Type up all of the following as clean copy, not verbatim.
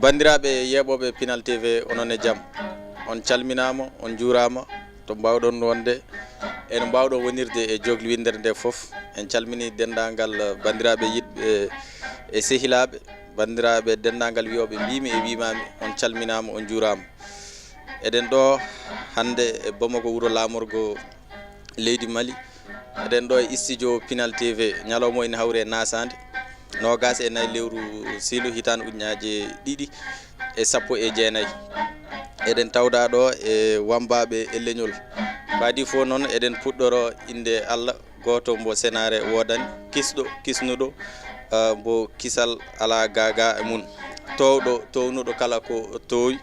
bandiraɓe yeɓoɓe Pinal TV onon e jaam on calminama on juurama to mbawɗon wonde en mbawɗon wonirde e jogli windere nde foof en calmini dendagal bandiraɓe yidɓe e sehilaɓe bandiraɓe dendagal wiyoɓe mbimi e wimami on calminama on juurama eɗen ɗo hande e Bamako wuuro lamorgo leydi Mali eɗen ɗo e studio Pinal TV ñalawma ene hawre nasade nogas e nayi lewru silu hitande ujunaje ɗiɗi e sappo e jeenayyi eɗen tawda ɗo e wambaɓe e leñol madi fo noon eɗen puɗɗoro inde Allah goto mbo senare wodani kisɗo kisnuɗo mbo kisal ala gaga e mun towɗo townuɗo kala ko towi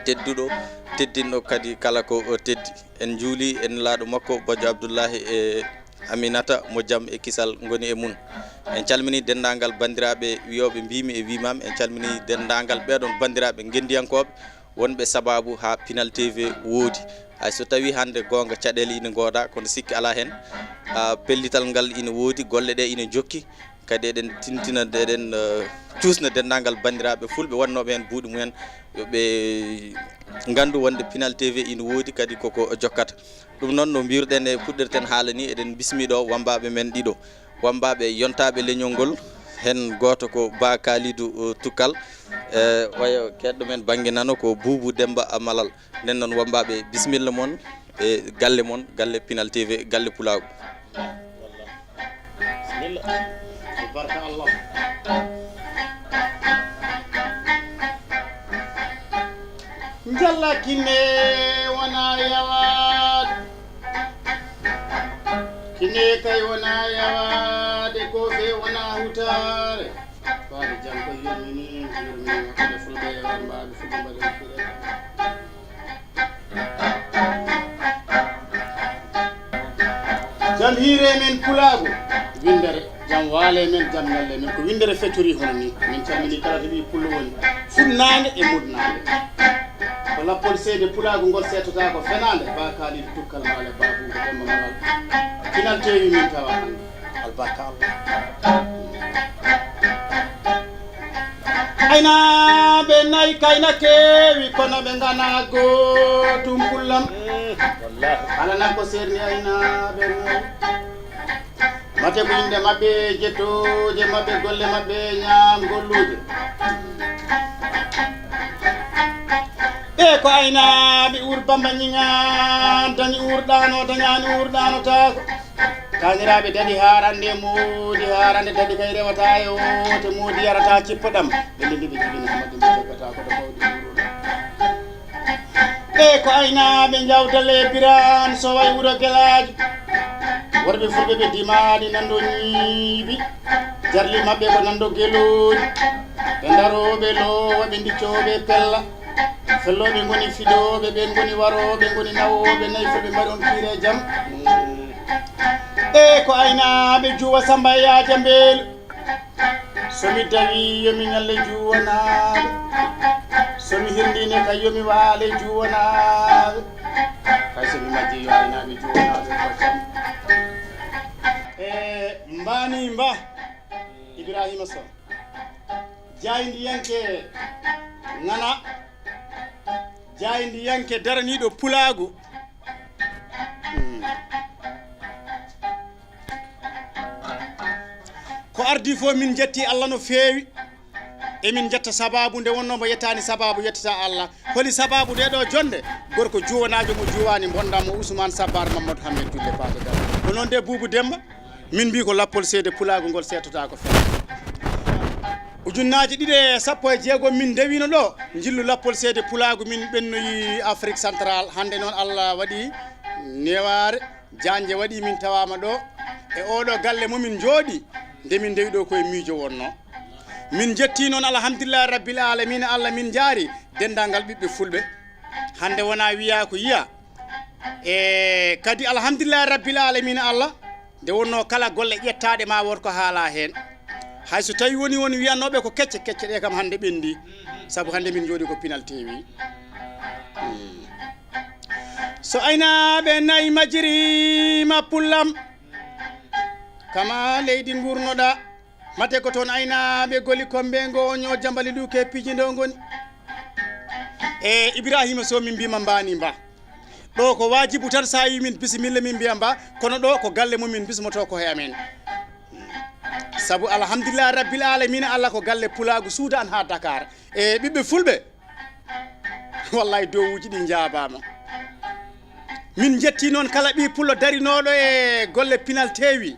tedduɗo teddinɗo kadi kala ko teddi en juuli en laaɗo makko Bojo Abdoullahi e Aminata mo jaam e kisal goni e mun en calmini dendagal bandiraɓe wiyoɓe mbimi e wimam en calmini dendagal ɓeɗon bandiraɓe gendiyankoɓe wonɓe sababu ha Pinal TV woodi hay so tawi hande gonga caɗele ina gooɗa kono sikki ala hen pellital ngal ina woodi golle ɗe ina jokki kadi eɗen tintina eɗen cusna dendagal bandiraɓe fulɓe wannoɓe hen buuɗi mumen yoɓe gandu wonde Pinal TV ina woodi kadi koko jokkata ɗum noon no mbiruɗen e puɗɗirten haala ni eɗen bismiɗo wambaɓe men ɗiɗo wambaɓe yontaɓe leñol ngol hen goto ko Ba Kalidou Tukkal wayo keɗɗo men banggue nano ko Boubou Demba Malal nden noon wambaɓe bisimilla moon e galle moon galle Pinal TV galle Pulago bismillah barka Allah jalla kinne wona yawad kinne kay wona yawade ko fe wona hutare faade jam ko yurmini hakkude fulɓe e wambaɓe fulɓe mbaɗi jam hiire men Pulago windere jam waale men jam galle men ko windere feccori hono ni min calmini kala to wi pullo woni funnade e mudnade ko lappol seede Pulago ngol setota ko fenande Ba Kalidou Tukkal maale Babou Demba Malal Pinal TV min tawa hande albarka Allah aynaɓe nayi kayna kewi kono ɓe gana gotum pullam ala nan ko serni aynaɓe nayi mate ko inde mabɓe jettoje mabɓe golle mabɓe ñaam gollude ɓe ko aynaɓe Bamba ñiŋan dañi urɗano dañani urɗano tako taniraɓe daɗi harande moodi harande daɗi kay rewata e ote moodi yarata cippoɗam ɓe lendi ɓe jibini hamadde ɓe joggata koɗo fawɗi ɓe ko aynaɓe jawdale biran so way wuuro guelaji worɓe fulɓe ɓe dimaɗi nando ñiibi jarli mabɓe ko nando gueloji ɓe daroɓe lowa ɓe diccoɓe pella felloɓe goni fiɗoɓe ɓen goni waroɓe goni nawoɓe nayi fulɓe mbaɗi on piire jaam e ko aynaɓe juwa Samba Yaaja Mbeelu somi dawi yomi ñalle juwanaɓe somi hirdine kay yomi waale juwanaɓe kay somi majji yo aynaɓe juwanaɓe ko jam e mbani mba Ibrahima Sow jaydiyanke nana jaydiyanke daraniɗo Pulago ko ardi fo min jetti Allah no feewi emin jetta sababu nde wonno mo yettani sababu yettata Allah holi sababu de ɗo jonde gorko juwanajo mo juwani bondamo Ousmane Sabbar Mamadou Hammed Dulle Paté Dal ko noon de Boubou Demba min mbi ko lappol seede Pulago ngol setota ko fe ujunnaji ɗiɗi e sappo e jeegom min dewino ɗo jillu lappol seede Pulago min ɓennoyi Afrique central hande noon Allah waɗi neware janje waɗi min tawama ɗo e oɗo galle momin jooɗi nde min dewi ɗo koye miijo wonno min jetti noon alhamdulillahi rabbil alamina Allah min jaari dendagal ɓiɓɓe fulɓe hande wona wiya ko yiya e kadi alhamdulillahi rabbil alamina Allah nde wonno kala golle ƴettaɗe ma wonko haala hen hayso tawi woni wiyanoɓe ko kecce kecce ɗe kam hande ɓendi saabu hande min jooɗi ko Pinal TV so aynaɓe nayi majjirima pullam kama leydi gurnoɗa mate ko toon aynaɓe goli kombe ngo on o jambali ɗuke piiji ndo ngoni e Ibrahima Sow min mbima mbani mba ɗo ko wajibu tan sa wi min bisimilla min mbiya mba kono ɗo ko galle mumin bismoto ko he amen sabu alhamdulillah rabbil alamin Allah ko galle pulagu Soudan ha Dakar e ɓiɓɓe fulɓe wallahi dowuji ɗi jaabama min jetti noon kala ɓi pullo darinoɗo e golle pinal tewi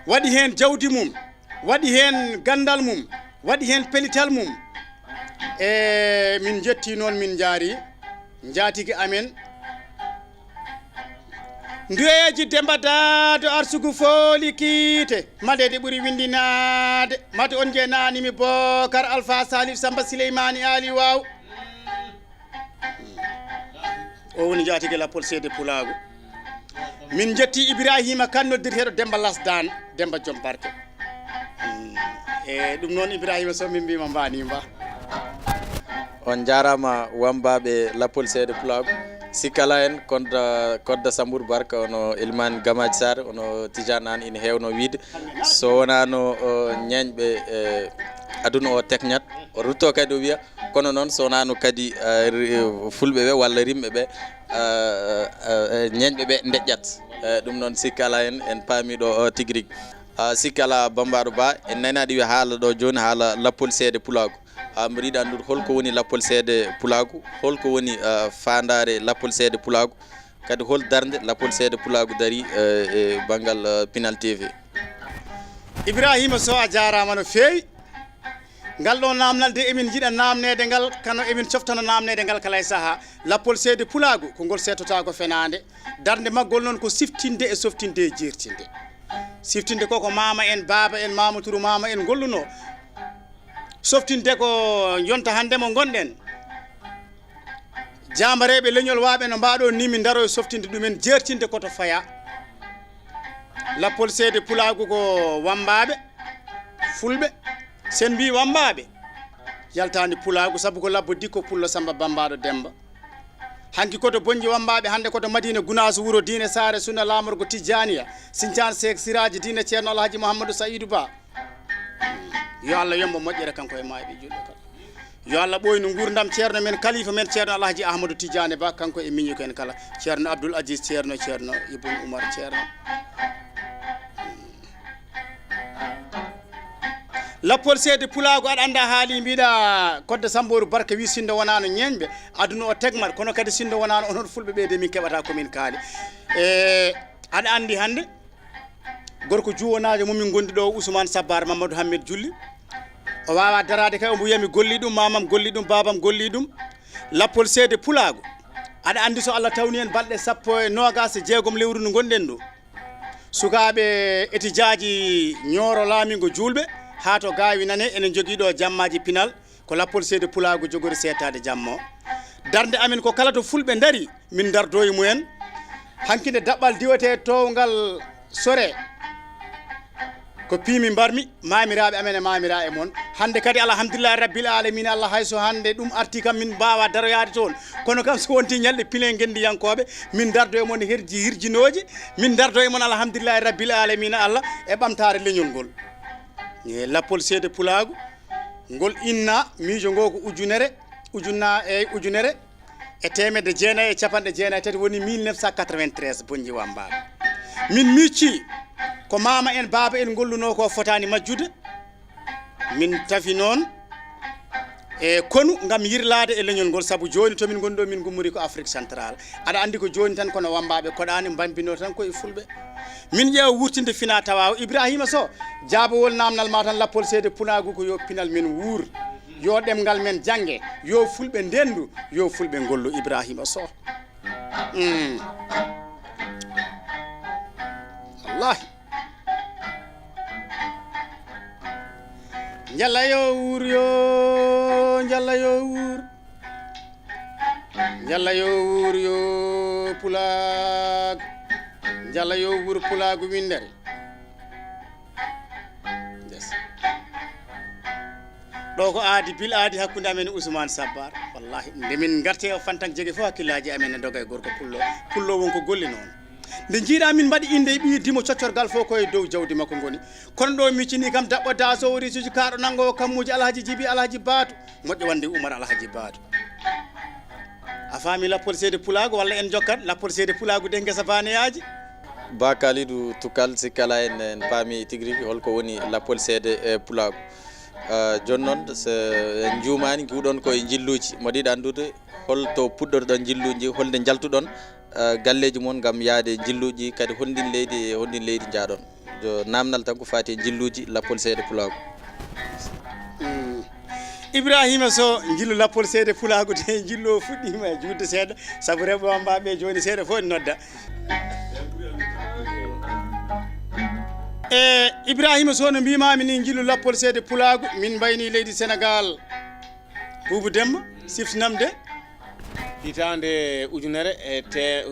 waɗi hen jawdi mum waɗi hen gandal mum waɗi hen pelital mum e min jetti noon min jaari jatigi amen nduyeji Demba Dado arsugu fooli kiite madede ɓuuri windinade mate on je nanimi Bocar Alpha Salif Samba Souleymani Ali Waw o woni jatigi lappol seede pulago min jetti Ibrahima Kane noddirteɗo Demba Lasdan Demba Joom Barke e ɗum noon Ibrahima Sow min mbima mbani mba on jarama wambaɓe lappol seede pulago sikkala en kodda Sambour Barka ono Elimane Gamaji Sar ono Tidiane an ina hewno wiide so wonano ñeñɓe aduna o tekñat o rutto kadi o wiya kono noon so wonano kadi fulɓe ɓe walla rimɓe ɓe ñeñɓe ɓe deƴƴat ɗum noon sikkala en paamiɗo tigui rigui sikkala Bambaɗo Ba en nani aɗa wiya haala ɗo joni haala lappol seede pulago mbiɗa yiɗi andude holko woni lappol seede pulago holko woni fandare lappol seede pulago kadi hol darde lappol seede pulago dari e banggal Pinal TV Ibrahima Sow a jarama no fewi ngal ɗo namnalde emin jiiɗa namnede ngal kano emin coftano namnede ngal kala e saaha lappol seede pulago ko ngol setota ko fenade darde maggol noon ko siftinde e softinde e jertinde siftinde koko mama en baba en Mamadou mama en golluno softinde ko yonta hande mo gonɗen jambareɓe leñol waɓe no mbaɗo ni min daro e softinde ɗumen jertinde koto faya lappol seede pulago ko wambaɓe fulɓe sen mbi wambaɓe yaltani pulago saabu ko labbo dikko pullo Samba Bambaɗo Demba hanki koto bonji wambaɓe hande koto Madina Gounass wuro Dine Sare Sunna Lamorgo Tijaniya Sinthiane Seck Siraji Dine Ceerno Alhaji Mouhamadou Saïdou Ba yo Allah yombo moƴƴere kanko e mayɓe julɓe kala yo Allah ɓoyno gurdam ceerno men kalifa men ceerno Alhaji Ahmadou Tidiane Ba kanko e miñi ko en kala ceerno Abdoul Aziz ceerno Ibn Oumar ceerno lappol seede pulago aɗa anda haali mbiɗa kodde Sambour Barka wi sindo wonano ñeñɓe aduna o tegmat kono kadi sindo wonano onon fulɓe ɓe de min keɓata komin kaali e aɗa andi hande gorko juwonajo momin gondi ɗo Ousmane Sabbar Mamadou Hammed Julli o wawa darade kay omo wiyami golli ɗum mamam golli ɗum babam golli ɗum lappol seede pulago aɗa andi so Allah tawni en balɗe 16 lewru ndu gonɗen ɗo sukaɓe étudiaji ñooro laamingo julɓe ha to gawi nane enen jogui ɗo jammaji Pinal ko lappol seede pulago jogori setade jamma o darde amen ko kala to fulɓe dari min dardo e mumen hankinde daɓɓal diwete towgal sore ko piimi mbarmi mamiraɓe amen e mamira e moon hande kadi alhamdulillah rabbil alamin Allah hayso hande ɗum arti kam min mbawa daroyade toon kono kam so wonti ñalɗe Pile gendiyankoɓe min dardo e moon hirjinoji min dardo e moon alhamdulillah rabbil alamin Allah e ɓamtare leñol ngol e lappol seede pulago ngol inna miijo ngo ko ujunere e temedde jeenayi e capanɗe jeenayi tati woni 1993 bonji wambaɓe min micci ko mama en baba en golluno ko fotani majjude min tafi noon e konu ngam yirlade e leñol ngol saabu joni to min gondo min gummori ko Afrique centrale aɗa andi ko joni tan kono wambaɓe koɗani bambino tan koye fulɓe min ƴeewa wurtinde fina tawaw Ibrahima Sow jaabowol namdal ma tan lappol seede pulago ko yo Pinal men wuur yo ɗemgal men jangge yo fulɓe ndendu yo fulɓe gollu Ibrahima Sow wallahi Jalla yo wuur yo Jalla yo wuur Jalla yo wuur yo pulago Jalla yo wuur pulago windere ɗo ko aadi bil aadi hakkude amen Ousmane Sabbar wallahi nde min garte o fantan jege fof hakkillaji amen e doga e gorko pullo wonko golli noon nde jiiɗa min mbaɗi inde ɓiirdimo coccorgal fof koye dow jawdi makko ngoni kono ɗo miccini kam daɓɓo daso risuji kaɗo nangowo kammuji alhaji djibi alhaji batou moƴƴo wonde oumar alhaji batou a faami lappol seede pulago walla en jokkat lappol seede pulago ɗe guesa baneyaji Ba Kalidou Tukal sikkala en paami tigi rigi holko woni lappol seede e pulago joni noon so en juumani guuɗon koye jilluji mbaɗiɗa andude holto puɗɗorɗon jilluji holde jaltuɗon galleji moon gam yaade jilluji kadi hondin leydi jaaɗon namdal tan ko fati e jilluji lappol seede pulago Ibrahima so jillu lappol seede pulago te jillu o fuɗɗima e juutde seeɗa saabu rewɓe wambaɓe joni seeɗa fof ne nodda Ibrahima so no mbimami ni jillu lappol seede pulago min mbayni leydi Sénégal Boubou Demba siftinamde hitande ujunere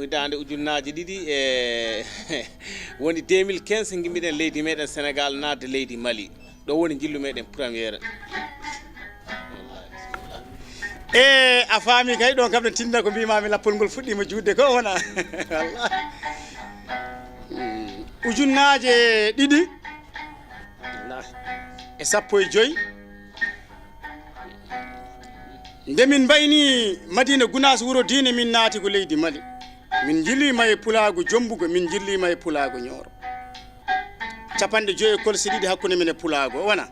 hitande ujunnaji ɗiɗi e woni 2015 gimmiɗen leydi meɗen Sénégal nadde leydi Mali ɗo woni jillu meɗen premiére a faami kay ɗon kam ne tinna ko mbimami lappol ngol fuɗɗima juutde ko wona wallahi ujunnaje ɗiɗi e sappo e joyyi nde min mbayni Madina Gounass wuro diine min naati ko leydi Mali min jillima e pulago Jombugo min jillima e pulago Nioro capanɗe joyi e kolse ɗiɗi hakkude men e pulago wona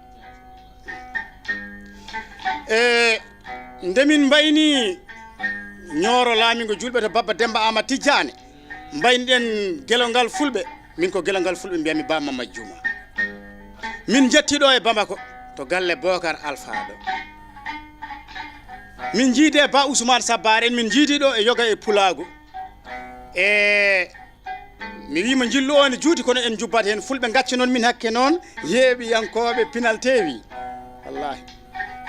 nde min mbayni Nioro laamingo julɓe to Baba Demba Ama Tidjane mbayniɗen gelongal fulɓe min ko gelongal fulɓe mbiyami Ba Mamadou Diouma min jettiɗo e Bamako to galle Bocar Alpha ɗo min jiide Ba Ousmane Sabbar en min jiidiɗo e yoga e pulago mi wima jillu o ne juuti kono en jubbat hen fulɓe gacci noon min hakke noon yeeɓiyankoɓe pinal tewi wallahi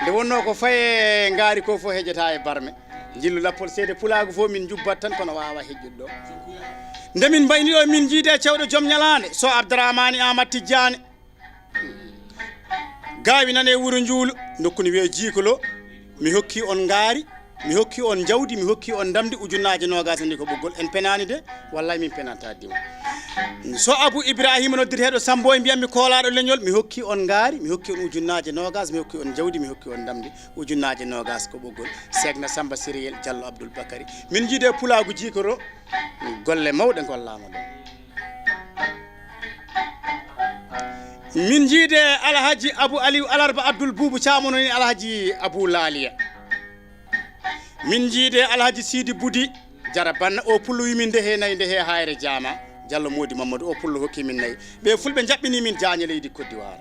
nde wonno ko faye ngaari ko fof heƴata e barme jillu lappol seede pulago fof min jubbat tan kono wawa hejjude ɗo nde min mbayni ɗo min jiide cewɗo joom ñalande so Abdourahmane Amad Tidjane gaawi nan e wuuro Njuulo nokkuni wiye Jiikolo mi hokki on ngaari mi hokki on jawdi mi hokki on damdi ujunnaje nogas ni ko ɓoggol en penani de wallahi min penanta diwa so Abou Ibrahima noddirteɗo Sambo e mbiyammi koolaɗo leñol mi hokki on ngaari mi hokki on ujunnaje nogas mi hokki on jawdi mi hokki on damdi ujunnaje nogas ko ɓoggol Segna Samba Siriyel Diallo Abdoul Bakary min jiide pulago Jiikoro golle mawɗe gollama ɗon min jiide Alhaji Abou Aliou Alarba Abdoul Boubou Thiamono ni Alhaji Abou Laliya min jiide Alhaji Sidi Boudi Jara Banna o pullo wimin ndehe nayyi ndehe hayre Diama Diallo Modi Mamadou o pullo hokki min nayyi ɓe fulɓe jaɓɓini min Diagne leydi Côte d'Ivoire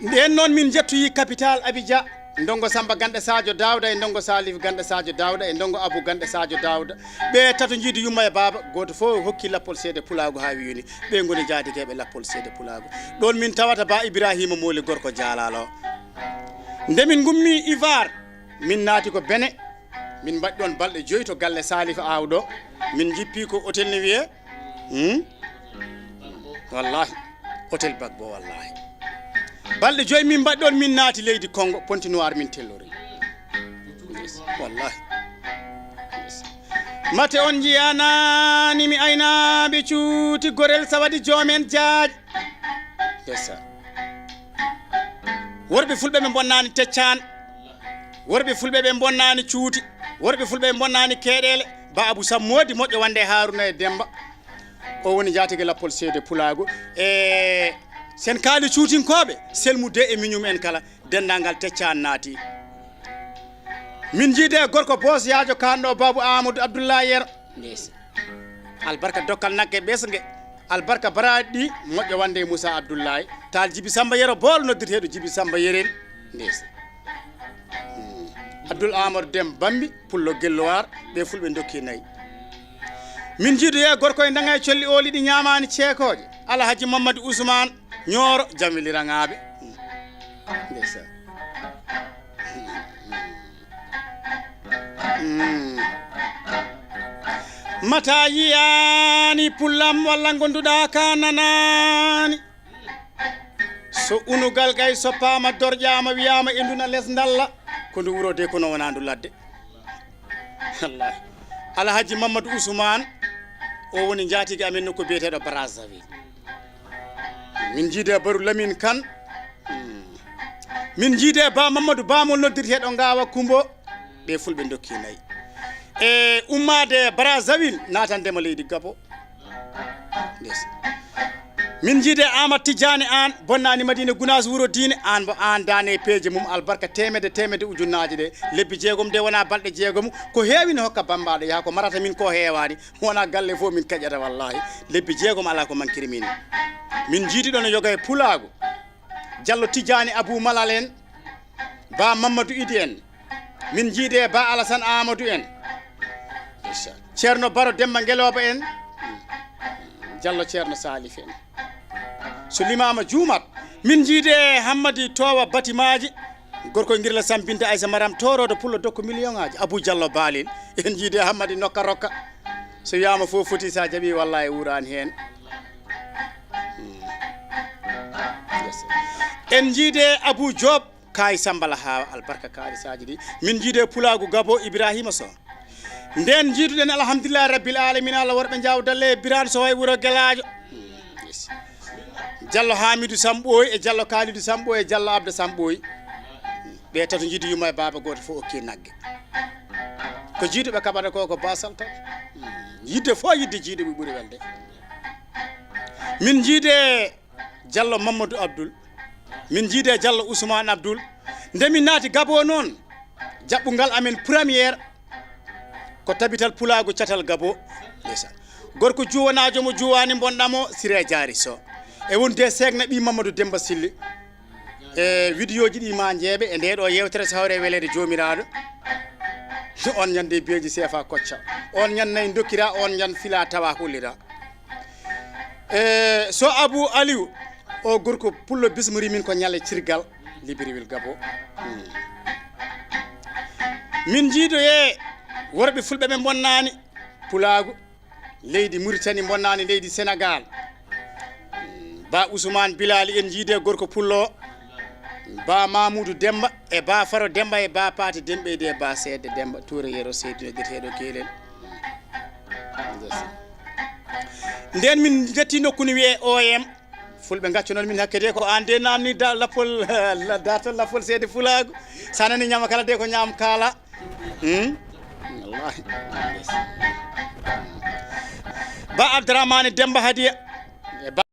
nden noon min jettoyi capital Abidjan ndongo Samba Gande Sadio Dawda e ndongo Salif Gande Sadio Dawda e ndongo Abou Gande Sadio Dawda ɓe tato jiidi Yumma e Baba goto fof hokki lappol seede pulago ha wiyoni ɓe goni jaadigueɓe lappol seede pulago ɗon min tawata Ba Ibrahima Moli gorko Jalalo nde min gummi Ivar min naati ko Bene min mbaɗi ɗon balɗe joyi to galle Salif Awɗo min jippi ko hôtel ne wiye wallahi hôtel Bagbo wallahi balɗe joyi min mbaɗi ɗon min naati leydi Congo Pontinoir min tellori wallahi mate on jiyanani mi aynaɓe cuuti gorel sawadi joomen jaaj desa worɓe fulɓe ɓe bonnani Teccane worɓe fulɓe ɓe bonnani cuuti worɓe fulɓe ɓe bonnani Keɗele Ba Abou Sammodi moƴƴo wande Haruna e Demba o woni jatigue lappol seede pulago sen kaali cuutinkoɓe selmude e miñum en kala dendagal Teccane naati min jiide gorko Bosiyajo kanɗo Babou Amadou Abdoulaye Yero ndesi albarka dokkal nagge ɓesgue albarka baraɗi ɗi moƴƴo wande Moussa Abdoulaye tal Djibi Samba Yero Bool noddirteɗo Djibi Samba Yerel ndesi Abdoul Amadou Dem Bambi pullo Guelloir ɓe fulɓe dokki nayyi min jiidoye gorko e dagay colli oli ɗi ñamani ceekoje Alhaji Mamadou Ousmane Nioro jamiliraŋaɓe ndeysan mata yiyani pullam walla gonduɗa ka nanani so unugal gay soppama dorƴama wiyama e nduna less dalla ko ndu wuro de kono wona ndu ladde wallahi alhaji mamadou ousmane o woni jatigi amen nokko biyeteɗo Brazzaville min jiide baru Lamine Kane min jiide ba mamadou bamol noddirteɗo ngawa kumbo ɓe fulɓe dokki nayyi e ummade Brazzaville natandema leydi Gabon min jiide Amadou Tidiane an bonnani Madina Gounass wuro diine an bo an dane peeje mum albarka temedde ujunnaje ɗe lebbi jeegom de wona balɗe jeegom ko heewi ne hokka bambaɗo yaha ko marata min ko heewani wona galle fof min kaƴata wallahi lebbi jeegom ala ko mankiri min jiidi ɗon yoga e Pulago Diallo Tidiane Abou Malal en ba Mamadou Idi en min jiide ba Alassane Amadou en ceerno Baro Demba Ngeloba en Diallo ceerno Salif en so limama juumat min jiide Hammadi Towa batimaji gorko girla sampinta Aissa Maram torodo pullo dokko million ngaji Abou Diallo Balil en jiide Hammadi nokka rokka so wiyama fof foti sa jaaɓi wallahi wurani hen en jiide Abou Diop kayi Sambala ha albarka kaalisaji ɗi min jiide Pulago Gabo Ibrahima Sow nden jiiduɗen alhamdulillah rabbil alamina Allah worɓe jawdalle Birane Sow hay wuro Gueladio Diallo Hamidou Samboy e Diallo Kalidou Samboy e Diallo Abdou Samboy ɓe tato jiidu yumma e baba goto fof okki nagge ko jiiduɓe kaɓata ko basal tan yidde fo yidde jiiduɓe ɓuuri welde min jiide Diallo Mamadou Abdoul min jiide Diallo Ousmane Abdoul ndemin naati Gabo noon jaɓɓungal amen premiére ko tabital Pulago catal Gabo ndeysan gorko juwanajo mo juwani bonɗamo Siré Diary Sow e wonde segna ɓi Mamadou Demba Silli e vidéo ji ɗi ma jeeɓe e ndeɗo yewtere sawre welede jomiraɗo on ñande beeji CFA kocca on ñan nayi dokkira on ñan fila tawa hullira so Abou Aliou o gorko pullo bismori min ko ñalle cirgal Libreville Gabo min jiidoye worɓe fulɓe ɓe bonnani Pulago leydi Mauritanie bonnani leydi Sénégal ba Ousmane Bilali en jiide gorko pullo ba Mamoudou Demba e ba Faro Demba e ba Pati Demba e ba Seede Demba Touré Yero Seydino gueteɗo keelen nden min jetti nokkuni wiye OM fulɓe gaccunon min hakke de ko an de namni lappol dartol lappol seede Pulago sanani ñama kala de ko ñam kala wallahi ba Abdourahmane Demba Hadiya